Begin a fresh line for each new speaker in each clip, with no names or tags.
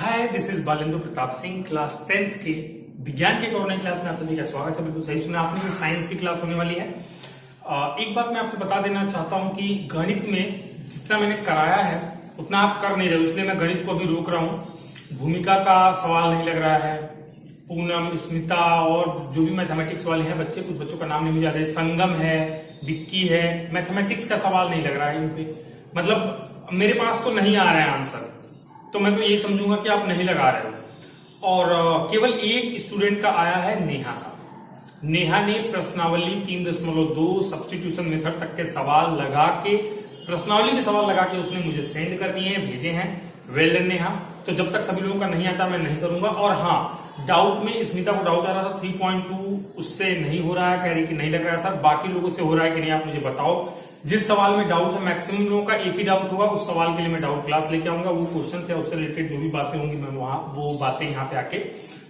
Hi, this is Balendra Pratap Singh. Class 10th के विज्ञान के ऑनलाइन क्लास में आप सभी का स्वागत है। बिल्कुल सही सुना आपने, ये साइंस की क्लास होने वाली है। एक बात मैं आपसे बता देना चाहता हूं कि गणित में जितना मैंने कराया है उतना आप कर नहीं रहे हो, इसलिए मैं गणित को अभी रोक रहा हूं। भूमिका का सवाल नहीं लग रहा है, पूनम, स्मिता और जो भी मैथमेटिक्स वाले हैं बच्चे, कुछ बच्चों का नाम नहीं मुझे याद है, संगम है, विक्की है, मैथमेटिक्स का सवाल नहीं लग रहा है इन पे। मतलब मेरे पास तो नहीं आ रहा है आंसर, तो मैं तो यही समझूंगा कि आप नहीं लगा रहे हो। और केवल एक स्टूडेंट का आया है, नेहा का। नेहा ने प्रश्नावली 3.2 सब्स्टिट्यूशन मेथड तक के सवाल लगा के, प्रश्नावली के सवाल लगा के उसने मुझे सेंड कर दिए हैं, भेजे हैं। Well done Neha. तो जब तक सभी लोगों का नहीं आता मैं नहीं करूंगा। और हाँ, डाउट में स्मिता को डाउट आ रहा था 3.2 उससे नहीं हो रहा है, कह रही कि नहीं लग रहा है सर, बाकी लोगों से हो रहा है कि नहीं आप मुझे बताओ। जिस सवाल में डाउट है, मैक्सिमम लोगों का एक ही डाउट होगा, उस सवाल के लिए मैं डाउट क्लास लेके आऊंगा। वो क्वेश्चन या उससे रिलेटेड जो भी बातें होंगी मैं वहां वो बातें यहाँ पे आके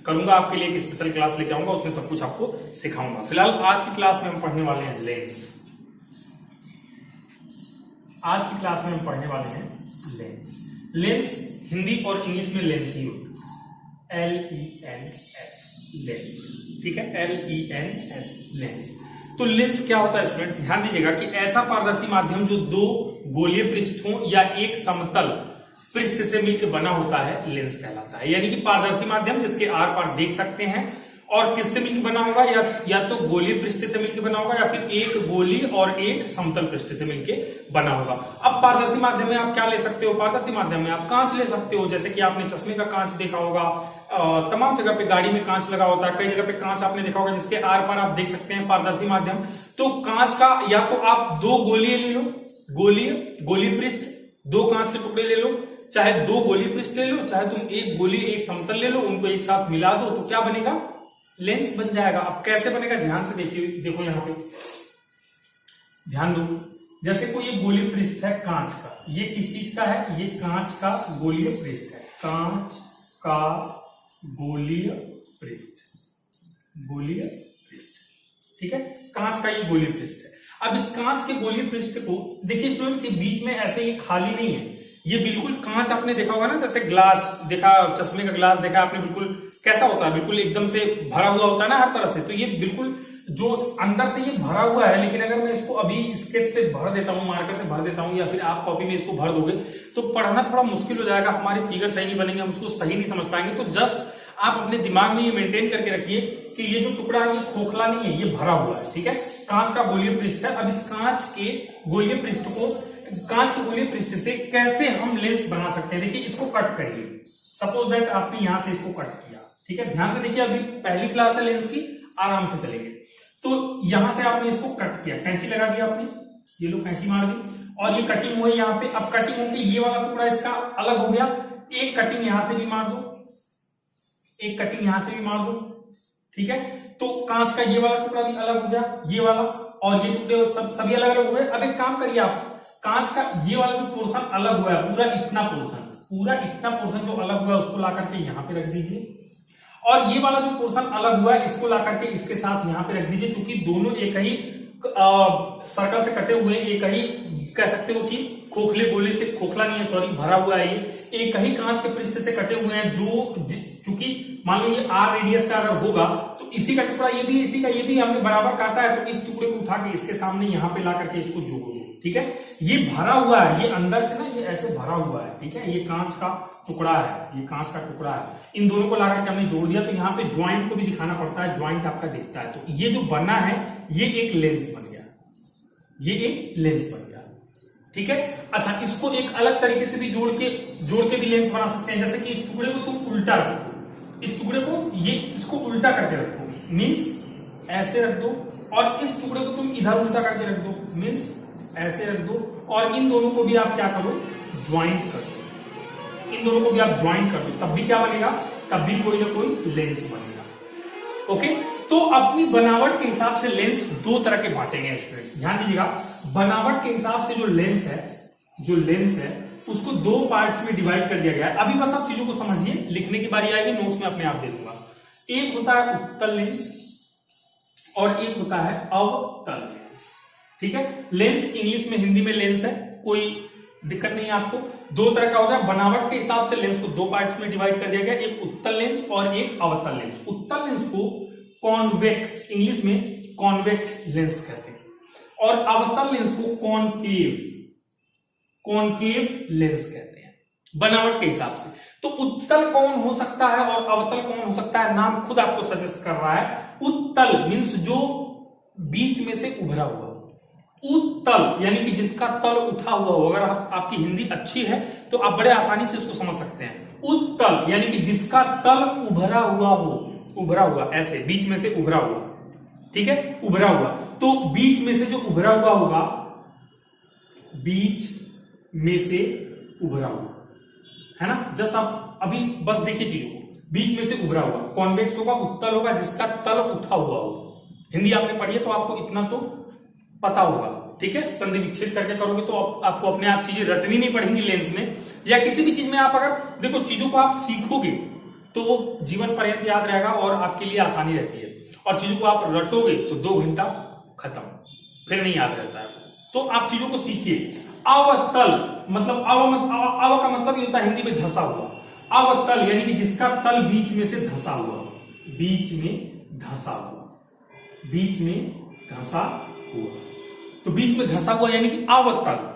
करूंगा। आपके लिए एक स्पेशल क्लास लेके आऊंगा, उसमें सब कुछ आपको सिखाऊंगा। फिलहाल आज की क्लास में हम पढ़ने वाले हैं लेंस। आज की क्लास में हम पढ़ने वाले हैं लेंस। लेंस हिंदी और इंग्लिश में लेंस ही होता है, LENS लेंस। ठीक है, LENS लेंस। तो लेंस क्या होता है स्टूडेंट, ध्यान दीजिएगा कि ऐसा पारदर्शी माध्यम जो दो गोलीय पृष्ठ हो या एक समतल पृष्ठ से मिलकर बना होता है, लेंस कहलाता है। यानी कि पारदर्शी माध्यम जिसके आर पार देख सकते हैं। और किससे मिलकर बना होगा, या तो गोलीय पृष्ठ से मिलकर बना होगा या फिर एक गोली और एक समतल पृष्ठ से मिलकर बना होगा। अब पारदर्शी माध्यम में आप क्या ले सकते हो, पारदर्शी माध्यम में आप कांच ले सकते हो, जैसे कि आपने चश्मे का कांच देखा होगा, तमाम जगह पे गाड़ी में कांच लगा होता है, कई जगह पे कांच आपने देखा होगा जिसके आर पार आप देख सकते हैं, पारदर्शी माध्यम। तो कांच का या तो आप दो गोलीय ले लो, गोलीय पृष्ठ, दो कांच के टुकड़े ले लो, चाहे दो गोलीय पृष्ठ ले लो, चाहे तुम एक गोली एक समतल ले लो, उनको एक साथ मिला दो तो क्या बनेगा, लेंस बन जाएगा। अब कैसे बनेगा ध्यान से देखिए, देखो यहां पे ध्यान दो। जैसे कोई ये गोलीय पृष्ठ है कांच का, ये किस चीज का है, ये कांच का गोलीय पृष्ठ है, कांच का गोलीय पृष्ठ, ठीक है, कांच का ये गोलीय पृष्ठ है। अब इस कांच के गोलीय पृष्ठ को देखिए स्टूडेंट्स, ये बीच में ऐसे ये खाली नहीं है, ये बिल्कुल कांच आपने देखा होगा ना, जैसे ग्लास देखा, चश्मे का ग्लास देखा आपने, बिल्कुल कैसा होता है, बिल्कुल एकदम से भरा हुआ होता है ना हर तरह से। तो ये बिल्कुल जो अंदर से ये भरा हुआ है, लेकिन अगर मैं इसको अभी स्केच से भर देता हूँ, मार्कर से भर देता हूँ, या फिर आप कॉपी में इसको भर दोगे तो पढ़ना थोड़ा मुश्किल हो जाएगा, हमारे फिगर सही नहीं बनेंगे, हम उसको सही नहीं समझ पाएंगे। तो जस्ट आप अपने दिमाग में ये मेंटेन करके रखिए कि ये जो टुकड़ा है ये खोखला नहीं है, ये भरा हुआ है। ठीक है, कांच का गोलीय पृष्ठ है। अब इस कांच के गोलीय पृष्ठ को, कांच के गोलीय पृष्ठ से कैसे हम लेंस बना सकते हैं, देखिए इसको कट करिए। सपोज दैट आपने यहां से इसको कट किया, ठीक है, ध्यान से देखिए, अभी पहली क्लास है लेंस की, आराम से चलेंगे। तो यहां से आपने इसको कट किया, कैंची लगा दी आपने, ये लो कैंची मार दी और ये कटिंग हुई यहाँ पे। अब कटिंग होकर ये वाला टुकड़ा इसका अलग हो गया, एक कटिंग यहां से भी मार दो, एक कटिंग यहां से भी मार दो, ठीक है। तो कांच का ये वाला टुकड़ा भी अलग हो गया, ये वाला और ये टुकड़े सभी अलग अलग हो गए। अब एक काम करिए आप, कांच का ये वाला जो पोर्शन अलग हुआ है, पूरा इतना पोर्शन जो अलग हुआ है उसको ला करके यहाँ पे रख दीजिए, और ये वाला जो पोर्शन अलग हुआ है इसको ला करके इसके साथ यहाँ पे रख दीजिए। क्योंकि दोनों एक ही सर्कल से कटे हुए, एक ही कह सकते हो कि खोखले गोले से, खोखला नहीं है सॉरी, भरा हुआ है, ये एक ही कांच के पृष्ठ से कटे हुए हैं। जो चूंकि मान लो ये आर रेडियस का अगर होगा तो इसी का टुकड़ा ये भी, इसी का ये भी हमने बराबर काटा है, तो इस टुकड़े को उठा के इसके सामने यहाँ पे ला करके इसको जोड़ दो। ठीक है, ये भरा हुआ है, ये अंदर से ना ये ऐसे भरा हुआ है, ठीक है, ये कांच का टुकड़ा है, ये कांच का टुकड़ा है। इन दोनों को ला करके हमने जोड़ दिया, तो यहाँ पे ज्वाइंट को भी दिखाना पड़ता है, ज्वाइंट आपका दिखता है। तो ये जो बना है ये एक लेंस बन गया, ये एक लेंस बन गया, ठीक है। अच्छा, इसको एक अलग तरीके से भी जोड़ के भी लेंस बना सकते हैं। जैसे कि इस टुकड़े को तुम उल्टा रखो, इस टुकड़े को ये इसको उल्टा करके रखो, मींस ऐसे रख दो, और इस टुकड़े को तुम इधर उल्टा करके रख दो, मींस ऐसे रख दो, और इन दोनों को भी आप क्या करो, ज्वाइंट कर दो, इन दोनों को भी आप ज्वाइंट कर दो, तब भी क्या बनेगा, तब भी कोई ना कोई लेंस बनेगा। ओके, तो अपनी बनावट के हिसाब से लेंस दो तरह के बांटेंगे स्टूडेंट्स, ध्यान दीजिएगा। बनावट के हिसाब से जो लेंस है उसको दो पार्ट्स में डिवाइड कर दिया गया है। अभी बस आप चीजों को समझिए, लिखने की बारी आएगी, नोट्स में अपने आप दे दूंगा। एक होता है उत्तल लेंस और एक होता है अवतल लेंस, ठीक है। लेंस इंग्लिश में, हिंदी में लेंस है, कोई दिक्कत नहीं है आपको। दो तरह का हो गया। बनावट के हिसाब से लेंस को दो पार्ट्स में डिवाइड कर दिया गया, एक उत्तल लेंस और एक अवतल लेंस। उत्तल लेंस को कॉन्वेक्स, इंग्लिश में कॉन्वेक्स लेंस कहते हैं, और अवतल लेंस को कॉनकेव लेंस कहते हैं बनावट के हिसाब से। तो उत्तल कौन हो सकता है और अवतल कौन हो सकता है, नाम खुद आपको सजेस्ट कर रहा है। उत्तल मीन्स जो बीच में से उभरा हुआ, उत्तल यानी कि जिसका तल उठा हुआ हो। अगर आपकी हिंदी अच्छी है तो आप बड़े आसानी से इसको समझ सकते हैं। उत्तल यानी कि जिसका तल उभरा हुआ हो, उभरा हुआ ऐसे बीच में से उभरा हुआ, ठीक है, उभरा हुआ। तो बीच में से जो उभरा हुआ होगा, बीच में से उभरा हुआ है ना, जस्ट आप अभी बस देखिए चीजों को, बीच में से उभरा हुआ। कॉन्वेक्स होगा, उत्तल होगा जिसका तल उठा हुआ हो। हिंदी आपने पढ़ी है तो आपको इतना तो पता होगा, ठीक है। संधि विच्छेद करके करोगे तो आपको अपने आप चीजें रटनी नहीं पड़ेंगी लेंस में, या किसी भी चीज में आप अगर देखो चीजों को आप सीखोगे तो वो जीवन पर्यंत याद रहेगा और आपके लिए आसानी रहती है। और चीजों को आप रटोगे तो 2 घंटा खत्म, फिर नहीं याद रहता है। तो आप चीजों को सीखिए। अवतल मतलब अव का मतलब ये होता है हिंदी में धंसा हुआ। अवतल यानी कि जिसका तल बीच में से धंसा हुआ, बीच में धंसा हुआ, बीच में धंसा हुआ। तो बीच में धंसा हुआ यानी कि अवतल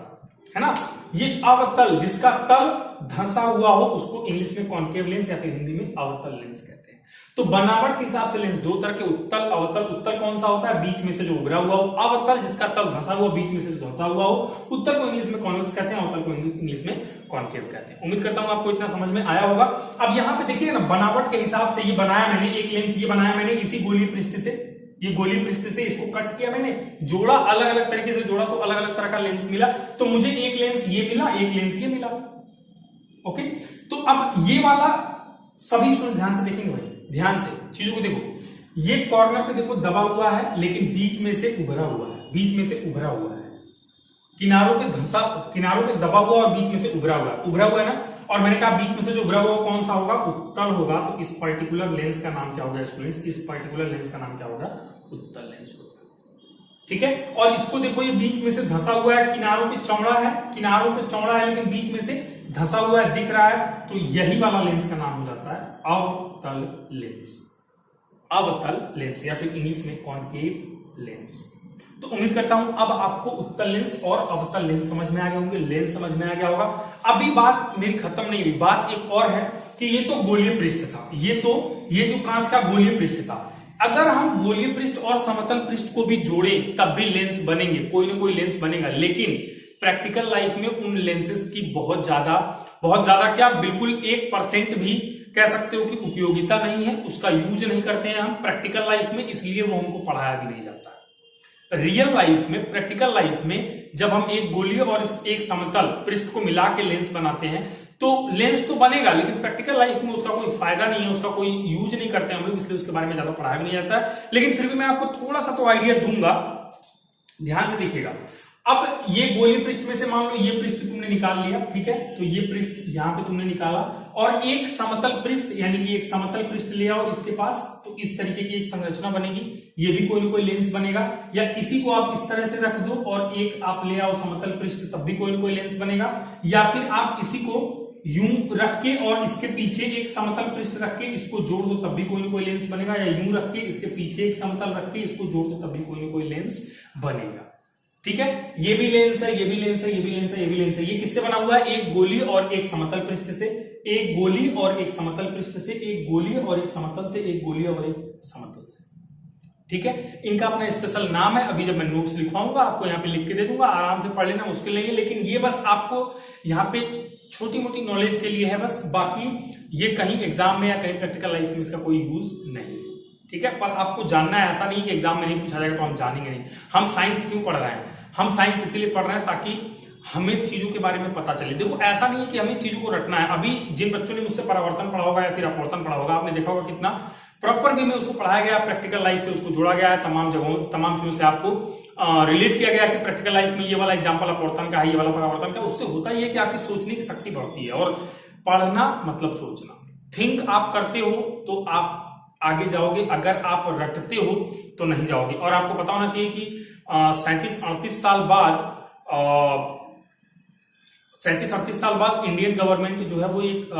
है ना। ये अवतल जिसका तल धंसा हुआ हो उसको इंग्लिश में कॉन्केव लेंस या फिर हिंदी में अवतल लेंस कहते हैं। तो बनावट के हिसाब से लेंस दो तरह के, उत्तल अवतल। उत्तल कौन सा होता है, बीच में से जो उभरा हुआ हो। अवतल जिसका तल धंसा हुआ, बीच में से जो धंसा हुआ हो। उत्तल को इंग्लिश में कॉन्वेक्स कहते हैं, अवतल को इंग्लिश में कॉन्केव कहते हैं। उम्मीद करता हूं आपको इतना समझ में आया होगा। अब यहाँ पे देखिए ना, बनावट के हिसाब से ये बनाया मैंने एक लेंस, ये बनाया मैंने इसी गोलीय पृष्ठ से, ये गोलीय पृष्ठ से इसको कट किया मैंने, जोड़ा, अलग अलग तरीके से जोड़ा तो अलग अलग तरह का लेंस मिला। तो मुझे एक लेंस ये मिला, एक लेंस ये मिला। ओके, तो अब ये वाला सभी स्टूडेंट ध्यान से देखेंगे भाई, ध्यान से चीजों को देखो। ये कॉर्नर पे देखो दबा हुआ है लेकिन बीच में से उभरा हुआ है, बीच में से उभरा हुआ है। किनारों पे धंसा, किनारों पे दबा हुआ और बीच में से उभरा हुआ है, उभरा हुआ है ना। और मैंने कहा बीच में से जो उभरा हुआ कौन सा होगा, उत्तल होगा। तो इस पर्टिकुलर लेंस का नाम क्या होगा स्टूडेंट्स, इस पर्टिकुलर लेंस का नाम क्या होगा, उत्तल लेंस होगा, ठीक है। और इसको देखो, ये बीच में से धंसा हुआ है, किनारों पे चौड़ा है, किनारों पे चौड़ा है लेकिन बीच में से धंसा हुआ है, दिख रहा है। तो यही वाला लेंस का नाम हो जाता है अवतल लेंस, अवतल लेंस या फिर इंग्लिश में कॉन्केव लेंस। तो उम्मीद करता हूं अब आपको उत्तल लेंस और अवतल लेंस समझ में आ गए होंगे, लेंस समझ में आ गया होगा। अभी बात मेरी खत्म नहीं हुई, बात एक और है कि ये तो गोलीय पृष्ठ था, ये जो कांच का गोलीय पृष्ठ था। अगर हम गोलीय पृष्ठ और समतल पृष्ठ को भी जोड़े तब भी लेंस बनेंगे, कोई ना कोई लेंस बनेगा। लेकिन प्रैक्टिकल लाइफ में उन लेंसेज की बहुत ज्यादा क्या, बिल्कुल 1% भी कह सकते हो कि उपयोगिता नहीं है, उसका यूज नहीं करते हैं हम प्रैक्टिकल लाइफ में, इसलिए वो हमको पढ़ाया भी नहीं जाता है। रियल लाइफ में, प्रैक्टिकल लाइफ में जब हम एक गोलीय और एक समतल पृष्ठ को मिला के लेंस बनाते हैं तो लेंस तो बनेगा, लेकिन प्रैक्टिकल लाइफ में उसका कोई फायदा नहीं है, उसका कोई यूज नहीं करते हम लोग, इसलिए उसके बारे में ज्यादा पढ़ाया भी नहीं जाता है। लेकिन फिर भी मैं आपको थोड़ा सा तो आइडिया दूंगा, ध्यान से देखिएगा। अब ये गोलीय पृष्ठ में से मान लो ये पृष्ठ तुमने निकाल लिया, ठीक है, तो ये पृष्ठ यहां पे तुमने निकाला, और एक समतल पृष्ठ यानी कि एक समतल पृष्ठ ले आओ इसके पास, तो इस तरीके की एक संरचना बनेगी, ये भी कोई ना कोई लेंस बनेगा। या इसी को आप इस तरह से रख दो और एक आप ले आओ समतल पृष्ठ, तब भी कोई ना कोई लेंस बनेगा। या फिर आप इसी को यूं रख के और इसके पीछे एक समतल पृष्ठ रख के इसको जोड़ दो, तब भी कोई ना कोई लेंस बनेगा। या यूं रख के इसके पीछे एक समतल रख के इसको जोड़ दो, तब भी कोई ना कोई लेंस बनेगा, ठीक है। ये भी लेंस है, ये भी लेंस है, ये भी लेंस है, ये भी लेंस है। ये किससे बना हुआ है, एक गोली और एक समतल पृष्ठ से, एक गोली और एक समतल पृष्ठ से, एक गोली और एक समतल से, एक गोली और एक समतल से, ठीक है। इनका अपना स्पेशल नाम है, अभी जब मैं नोट्स लिखवाऊंगा आपको यहाँ पे लिख के दे दूंगा, आराम से पढ़ लेना, मुश्किल नहीं है। लेकिन ये बस आपको यहाँ पे छोटी मोटी नॉलेज के लिए है बस, बाकी ये कहीं एग्जाम में या कहीं प्रैक्टिकल लाइफ में इसका कोई यूज नहीं है, ठीक है। पर आपको जानना है, ऐसा नहीं कि एग्जाम में नहीं पूछा जाएगा तो हम जानेंगे नहीं। हम साइंस क्यों पढ़ रहे हैं, हम साइंस इसलिए पढ़ रहे हैं ताकि हमें चीजों के बारे में पता चले। देखो ऐसा नहीं है कि हमें चीजों को रटना है। अभी जिन बच्चों ने मुझसे परावर्तन पढ़ा होगा या फिर अपवर्तन पढ़ा होगा, आपने देखा होगा कितना प्रॉपर वे में उसको पढ़ाया गया, प्रैक्टिकल लाइफ से उसको जोड़ा गया है, तमाम जगहों तमाम चीजों से आपको रिलेट किया गया कि प्रैक्टिकल लाइफ में ये वाला एग्जाम्पल अपवर्तन का है, ये वाला परावर्तन का। उससे होता ही है कि आपकी सोचने की शक्ति बढ़ती है, और पढ़ना मतलब सोचना। थिंक आप करते हो तो आप आगे जाओगे, अगर आप रटते हो तो नहीं जाओगे। और आपको पता होना चाहिए कि 37-38 साल बाद 37-38 साल बाद इंडियन गवर्नमेंट जो है वो एक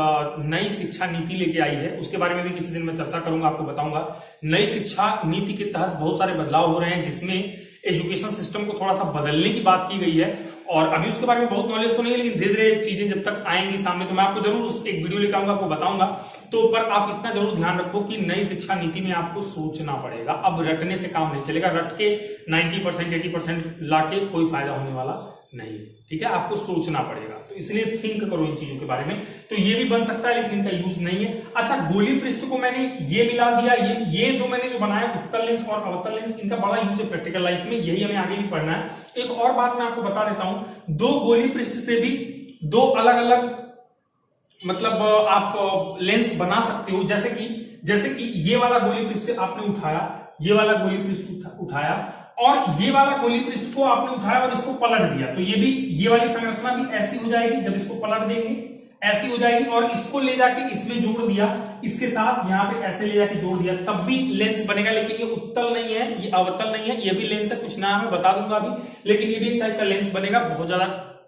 नई शिक्षा नीति लेके आई है, उसके बारे में भी किसी दिन मैं चर्चा करूंगा, आपको बताऊंगा। नई शिक्षा नीति के तहत बहुत सारे बदलाव हो रहे हैं, जिसमें एजुकेशन सिस्टम को थोड़ा सा बदलने की बात की गई है। और अभी उसके बारे में बहुत नॉलेज तो नहीं है, लेकिन धीरे धीरे चीजें जब तक आएंगी सामने तो मैं आपको जरूर उस एक वीडियो लेकर आऊंगा, आपको बताऊंगा। तो पर आप इतना जरूर ध्यान रखो कि नई शिक्षा नीति में आपको सोचना पड़ेगा। अब रटने से काम नहीं चलेगा, रट के 90% 80% लाके कोई फायदा होने वाला नहीं, ठीक है। आपको सोचना पड़ेगा, तो इसलिए थिंक करो इन चीजों के बारे में। तो ये भी बन सकता है, लेकिन इनका यूज नहीं है। अच्छा, गोली पृष्ठ को मैंने ये मिला दिया, ये दो मैंने जो बनाया उत्तल लेंस और अवतल लेंस, इनका बड़ा यूज है प्रैक्टिकल लाइफ में, यही हमें आगे भी पढ़ना है। एक और बात मैं आपको बता देता हूं, दो गोली पृष्ठ से भी दो अलग अलग मतलब आप लेंस बना सकते हो। जैसे कि ये वाला गोली पृष्ठ आपने उठाया, ये वाला गोली पृष्ठ उठाया, और ये वाला गोली पृष्ठ को आपने उठाया और इसको पलट दिया, तो ये वाली संरचना भी ऐसी हो जाएगी। जब इसको पलट देंगे ऐसी हो जाएगी, और इसको ले जाके इसमें जोड़ दिया, इसके साथ यहाँ पे ऐसे ले जाके जोड़ दिया, तब भी लेंस बनेगा। लेकिन ये उत्तल नहीं है, ये अवतल नहीं है, ये भी लेंस है, कुछ नाम है बता दूंगा अभी, लेकिन ये भी एक टाइप का लेंस बनेगा। बहुत ज्यादा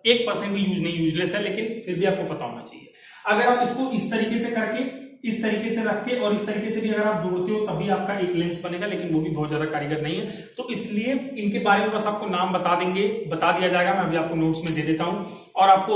1% भी यूज नहीं, यूजलेस है, लेकिन फिर भी आपको पता होना चाहिए। अगर आप इसको इस तरीके से करके, इस तरीके से रख के और इस तरीके से भी अगर आप जोड़ते हो तभी आपका एक लेंस बनेगा, लेकिन वो भी बहुत ज्यादा कारीगर नहीं है। तो इसलिए इनके बारे में बस आपको नाम बता दिया जाएगा, मैं अभी आपको नोट्स में दे देता हूं, और आपको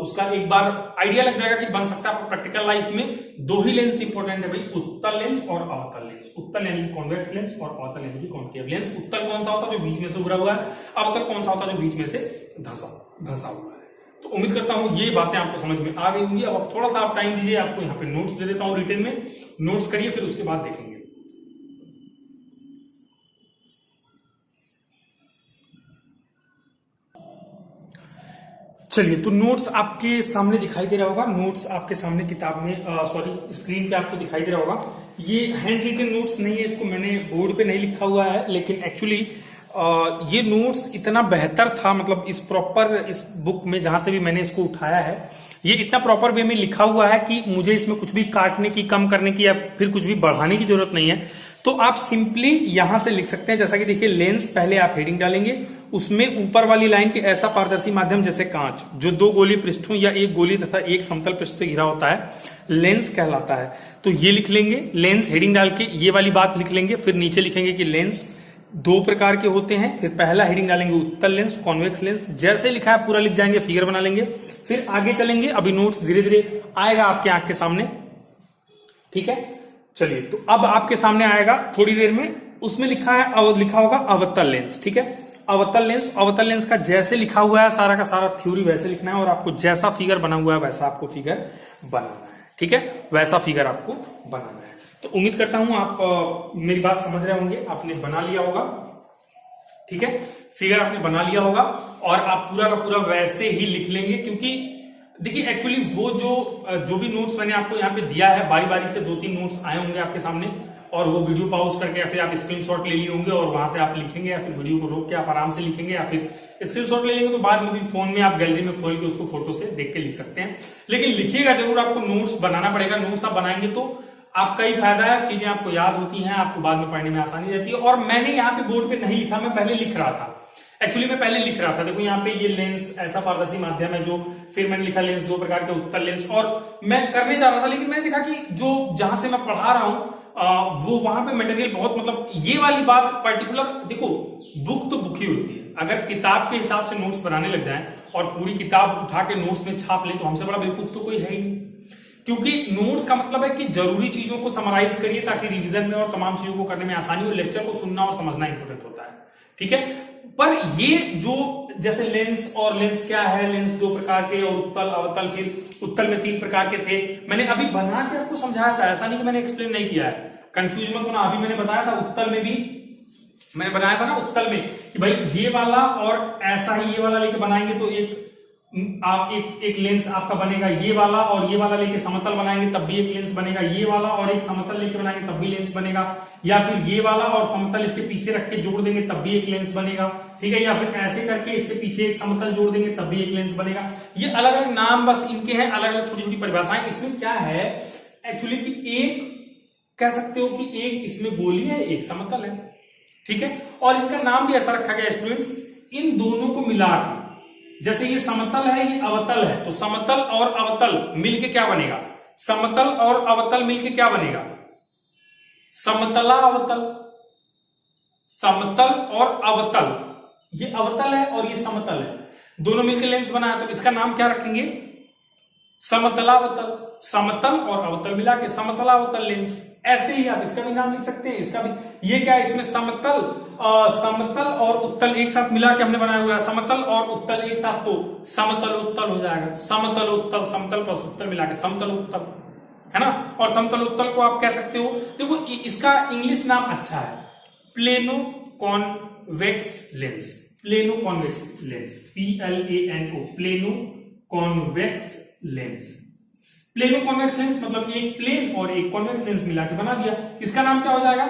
उसका एक बार आइडिया लग जाएगा कि बन सकता है। आपको प्रैक्टिकल लाइफ में दो ही लेंस इंपॉर्टेंट है भाई, उत्तल लेंस और अवतल लेंस। उत्तल यानी कॉन्वेक्स लेंस और अवतल यानी कॉन्केव लेंस। उत्तल कौन सा होता है, जो बीच में से उभरा हुआ है, अवतल कौन सा होता है, जो बीच में से धंसा हुआ है। तो उम्मीद करता हूं ये बातें आपको समझ में आ गई होंगी। अब थोड़ा सा आप टाइम दीजिए, आपको यहाँ पे नोट्स दे देता हूं रिटन में, नोट्स करिए, फिर उसके बाद देखेंगे। चलिए, तो नोट्स आपके सामने दिखाई दे रहा होगा, नोट्स आपके सामने किताब में सॉरी स्क्रीन पे आपको दिखाई दे रहा होगा। ये हैंड रिटन नोट्स नहीं है, इसको मैंने बोर्ड पे नहीं लिखा हुआ है, लेकिन एक्चुअली ये नोट्स इतना बेहतर था, मतलब इस बुक में जहां से भी मैंने इसको उठाया है, ये इतना प्रॉपर वे में लिखा हुआ है कि मुझे इसमें कुछ भी काटने की, कम करने की या फिर कुछ भी बढ़ाने की जरूरत नहीं है। तो आप सिंपली यहां से लिख सकते हैं। जैसा कि देखिए, लेंस पहले आप हेडिंग डालेंगे, उसमें ऊपर वाली लाइन के ऐसा पारदर्शी माध्यम जैसे कांच, जो दो गोली पृष्ठों या एक गोली तथा एक समतल पृष्ठ से घिरा होता है, लेंस कहलाता है। तो ये लिख लेंगे, लेंस हेडिंग डाल के ये वाली बात लिख लेंगे। फिर नीचे लिखेंगे कि लेंस दो प्रकार के होते हैं। फिर पहला हेडिंग डालेंगे उत्तल लेंस, कॉन्वेक्स लेंस, जैसे लिखा है पूरा लिख जाएंगे, फिगर बना लेंगे। फिर आगे चलेंगे, अभी नोट्स धीरे धीरे आएगा आपके आंख के सामने, ठीक है। चलिए, तो अब आपके सामने आएगा थोड़ी देर में, उसमें लिखा होगा अवतल लेंस, ठीक है। अवतल लेंस का जैसे लिखा हुआ है सारा का सारा थ्योरी वैसे लिखना है, और आपको जैसा फिगर बना हुआ है वैसा आपको फिगर बनाना है, ठीक है, वैसा फिगर आपको बनाना है। तो उम्मीद करता हूं आप मेरी बात समझ रहे होंगे, आपने बना लिया होगा, ठीक है, फिगर आपने बना लिया होगा, और आप पूरा का पूरा वैसे ही लिख लेंगे। क्योंकि देखिए, एक्चुअली वो जो भी नोट्स मैंने आपको यहाँ पे दिया है, बारी बारी से 2-3 नोट्स आए होंगे आपके सामने, और वो वीडियो पॉज करके या फिर आप स्क्रीनशॉट ले लिए होंगे और वहां से आप लिखेंगे, या फिर वीडियो को रोक के आप आराम से लिखेंगे, या फिर स्क्रीनशॉट ले लेंगे तो बाद में भी फोन में आप गैलरी में खोल के उसको फोटो से देख के लिख सकते हैं। लेकिन लिखिएगा जरूर, आपको नोट्स बनाना पड़ेगा। नोट्स आप बनाएंगे तो आपका ही फायदा है, चीजें आपको याद होती हैं, आपको बाद में पढ़ने में आसानी रहती है। और मैंने यहाँ पे बोर्ड पे नहीं लिखा, मैं पहले लिख रहा था। एक्चुअली मैं पहले लिख रहा था, देखो यहाँ पे ये लेंस ऐसा पारदर्शी माध्यम है जो, फिर मैंने लिखा लेंस दो प्रकार के उत्तल लेंस, और मैं करने जा रहा था, लेकिन मैंने देखा कि जो जहां से मैं पढ़ा रहा हूं वो वहां पे मटेरियल बहुत, मतलब ये वाली बात पर्टिकुलर, देखो बुक तो बुक ही होती है। अगर किताब के हिसाब से नोट्स बनाने लग जाएं और पूरी किताब उठा के नोट्स में छाप ले, तो हमसे बड़ा बेवकूफ तो कोई है ही नहीं। क्योंकि नोट्स का मतलब है कि जरूरी चीजों को समराइज करिए ताकि रिवीजन में और तमाम चीजों को करने में आसानी हो। लेक्चर को सुनना और समझना इंपॉर्टेंट होता है, ठीक है। पर ये जो जैसे लेंस, और लेंस क्या है, लेंस दो प्रकार के, और उत्तल अवतल, फिर उत्तल में 3 प्रकार के थे। मैंने अभी बना के आपको समझाया था, ऐसा नहीं कि मैंने एक्सप्लेन नहीं किया है, कंफ्यूज मत होना। अभी मैंने बताया था उत्तल में भी, मैंने बताया था ना उत्तल में कि भाई ये वाला और ऐसा ही ये वाला लेके बनाएंगे तो एक लेंस आपका बनेगा ये वाला, और ये वाला लेके समतल बनाएंगे तब भी एक लेंस बनेगा ये वाला, और एक समतल लेके बनाएंगे तब भी लेंस बनेगा, या फिर ये वाला और समतल इसके पीछे रख के जोड़ देंगे तब भी एक लेंस बनेगा, ठीक है, या फिर ऐसे करके इसके पीछे एक समतल जोड़ देंगे तब भी एक लेंस बनेगा। ये अलग अलग नाम बस इनके हैं, अलग अलग छोटी छोटी परिभाषाएं। इसमें क्या है एक्चुअली कि एक कह सकते हो कि एक इसमें गोली है, एक समतल है, ठीक है। और इनका नाम भी ऐसा रखा गया स्टूडेंट्स, इन दोनों को मिला के जैसे ये समतल है, ये अवतल है, तो समतल और अवतल मिलके क्या बनेगा? समतल और अवतल मिलके क्या बनेगा? समतला अवतल। समतल और अवतल, ये अवतल है और ये समतल है, दोनों मिलकर लेंस बनाया, तो इसका नाम क्या रखेंगे? समतलावतल। समतल और अवतल मिला के समतलावतल लेंस। ऐसे ही आप इसका भी नाम लिख सकते हैं, इसका भी। ये क्या है? इसमें समतल और उत्तल एक साथ मिला के हमने बनाया हुआ है, समतल और उत्तल एक साथ, तो समतल उत्तल हो जाएगा। समतल उत्तल, समतल प्लस उत्तल मिला के समतल उत्तल, है ना। और समतल उत्तल को आप कह सकते हो, देखो इसका इंग्लिश नाम अच्छा है, plano convex lens. Plano convex lens, PLANO, plano convex lens. Plano convex lens मतलब एक प्लेन और एक कॉन्वेक्स लेंस मिला के बना दिया। इसका नाम क्या हो जाएगा?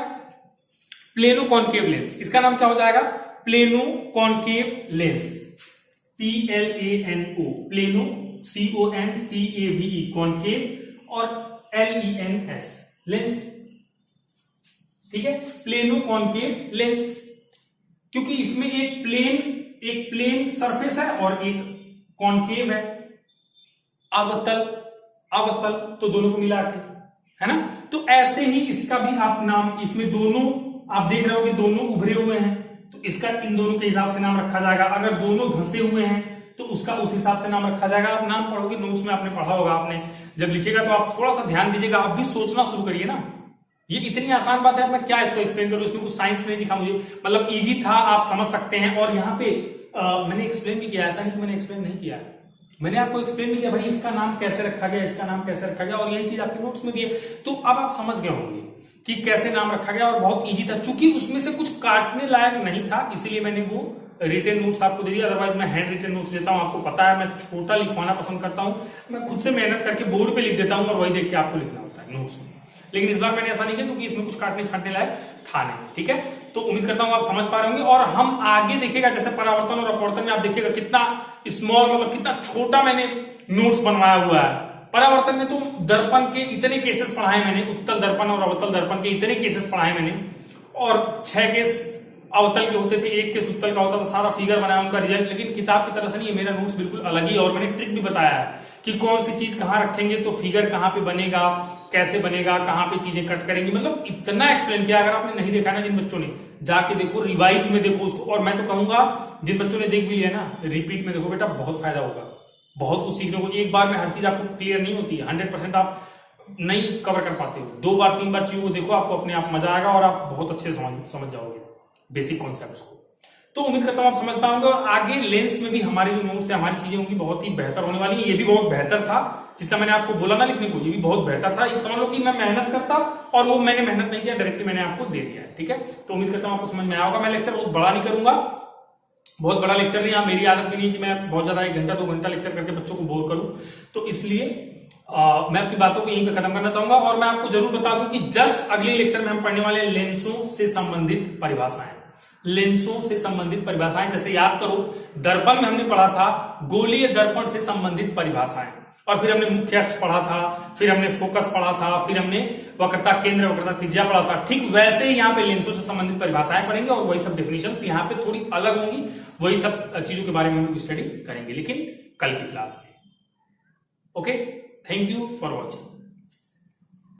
Plano concave lens. इसका नाम क्या हो जाएगा? Plano concave lens, PLANO, plano CONCAVE, concave, और LENS लेंस। ठीक है, प्लेनो कॉन्केव लेंस, क्योंकि इसमें एक प्लेन सरफेस है और एक कॉन्केव है। अवतल तो दोनों को मिला के, है ना। तो ऐसे ही इसका भी आप नाम, इसमें दोनों आप देख रहे हो कि दोनों उभरे हुए हैं, तो इसका इन दोनों के हिसाब से नाम रखा जाएगा। अगर दोनों धंसे हुए हैं तो उसका उस हिसाब से नाम रखा जाएगा। आप नाम पढ़ोगे, नोट्स में आपने पढ़ा होगा, आपने जब लिखेगा तो आप थोड़ा सा ध्यान दीजिएगा, आप भी सोचना शुरू करिए ना। ये इतनी आसान बात है, मैं क्या इसको एक्सप्लेन करूं, इसमें कुछ साइंस नहीं दिखा मुझे, मतलब इजी था, आप समझ सकते हैं। और यहाँ पे मैंने एक्सप्लेन भी किया, ऐसा नहीं कि मैंने एक्सप्लेन नहीं किया, मैंने आपको एक्सप्लेन भी किया भाई इसका नाम कैसे रखा गया, इसका नाम कैसे रखा गया, और यही चीज आपके नोट्स में भी है। तो अब आप समझ गए होंगे कि कैसे नाम रखा गया, और बहुत इजी था। चूंकि उसमें से कुछ काटने लायक नहीं था, इसलिए मैंने वो रिटन नोट्स आपको दे दिया। अदरवाइज मैं हैंड रिटन नोट्स देता हूं, आपको पता है मैं छोटा लिखवाना पसंद करता हूं, मैं खुद से मेहनत करके बोर्ड पे लिख देता हूं और वही देख के आपको लिखना होता है नोट्स में। लेकिन इस बार मैंने ऐसा नहीं किया क्योंकि इसमें कुछ काटने छाटने लायक था नहीं। ठीक है, तो उम्मीद करता हूं आप समझ पा रहे होंगे। और हम आगे देखिएगा, जैसे परावर्तन और अपवर्तन में आप देखिएगा कितना स्मॉल, मतलब कितना छोटा मैंने नोट्स बनवाया हुआ है। परावर्तन में तो दर्पण के इतने केसेस पढ़ाए मैंने, उत्तल दर्पण और अवतल दर्पण के इतने केसेस पढ़ाए मैंने, और 6 केस अवतल के होते थे, 1 केस उत्तल का होता था, सारा फिगर बनाया उनका रिजल्ट। लेकिन किताब की तरह से नहीं है, मेरा नोट्स बिल्कुल अलग ही, और मैंने ट्रिक भी बताया है कि कौन सी चीज कहां रखेंगे तो फिगर कहां पे बनेगा, कैसे बनेगा, कहां पे चीजें कट करेंगे, मतलब इतना एक्सप्लेन किया। अगर आपने नहीं देखा ना, जिन बच्चों ने, जाके देखो, रिवाइज में देखो उसको। और मैं तो कहूंगा जिन बच्चों ने देख भी लिया ना, रिपीट में देखो बेटा, बहुत फायदा होगा, बहुत कुछ सीखने को। एक बार में हर चीज आपको क्लियर नहीं होती है, 100% आप नहीं कवर कर पाते हो। 2 बार 3 बार चीजों को देखो, आपको अपने आप मजा आएगा और आप बहुत अच्छे समझ जाओगे बेसिक कॉन्सेप्ट्स को। तो उम्मीद करता हूं आप समझ पाओगे, और आगे लेंस में भी हमारे जो नोट्स है, हमारी चीजें होंगी बहुत ही बेहतर होने वाली है। ये भी बहुत बेहतर था, जितना मैंने आपको बोला ना लिखने को, ये भी बहुत बेहतर था। ये समझ लो कि मैं मेहनत करता, और वो मैंने मेहनत नहीं किया, डायरेक्ट मैंने आपको दे दिया है। ठीक है, तो उम्मीद करता हूं आपको समझ में आया होगा। मैं लेक्चर बहुत बड़ा नहीं करूंगा, बहुत बड़ा लेक्चर नहीं, मेरी आदत भी नहीं कि मैं बहुत ज्यादा 1 घंटा 2 घंटा लेक्चर करके बच्चों को बोर करूं, तो इसलिए मैं अपनी बातों को यहीं पे खत्म करना चाहूंगा। और मैं आपको जरूर बता दूं कि जस्ट अगले लेक्चर में हम पढ़ने वाले लेंसों से संबंधित परिभाषाएं, लेंसों से संबंधित परिभाषाएं। जैसे याद करो, दर्पण में हमने पढ़ा था गोलीय दर्पण से संबंधित परिभाषाएं, और फिर हमने मुख्य अक्ष पढ़ा था, फिर हमने फोकस पढ़ा था, फिर हमने वक्रता केंद्र, वक्रता त्रिज्या पढ़ा था। ठीक वैसे ही यहाँ पे लेंसों से संबंधित परिभाषाएं पढ़ेंगे, और वही सब डेफिनेशंस यहाँ पे थोड़ी अलग होंगी, वही सब चीजों के बारे में हम लोग स्टडी करेंगे, लेकिन कल की क्लास में। Okay, thank you for watching.